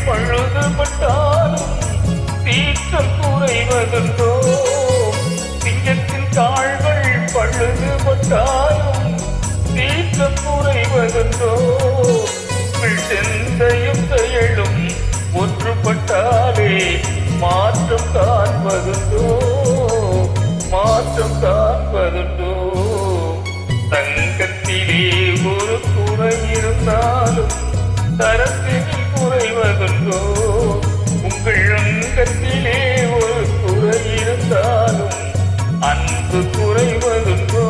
பழுதுபட்டாலும் சீற்றம் குறைவதுண்டோ? சிங்கத்தின் கால்கள் பழுதுபட்டாலும் சீற்றம் குறைவதுண்டோ? சிந்தையும் செயலும் ஒன்றுபட்டாலே மாற்றம் காண்பதுண்டோ? மாற்றம் காண்பதுண்டோ? தங்கத்திலே ஒரு குறை இருந்தாலும் தரத்தில் குறைவதுண்டோ? உங்கள் அங்கத்திலே ஒரு குறை இருந்தாலும் அன்பு குறைவதுண்டோ?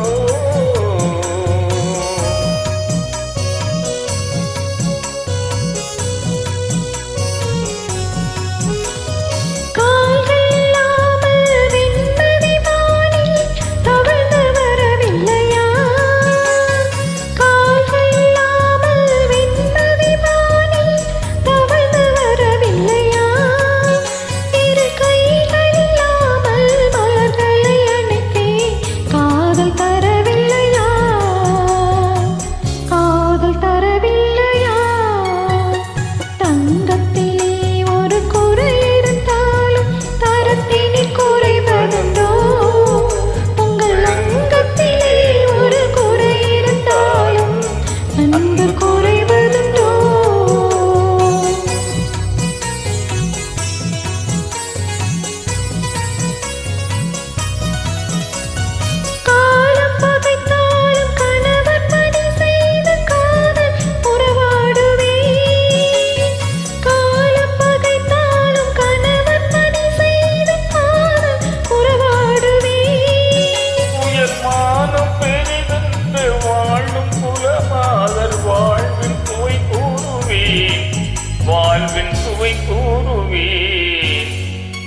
வாழ்வின் சுவை கூறுவே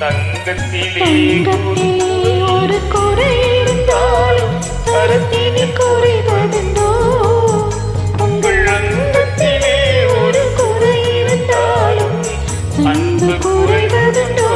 தங்கத்திலே ஒரு குறை இருந்தாலும் தரத்தினில் குறைவதுண்டோ? உங்கள் அங்கத்திலே ஒரு குறை இருந்தாலும் அன்பு குறைவதுண்டோ?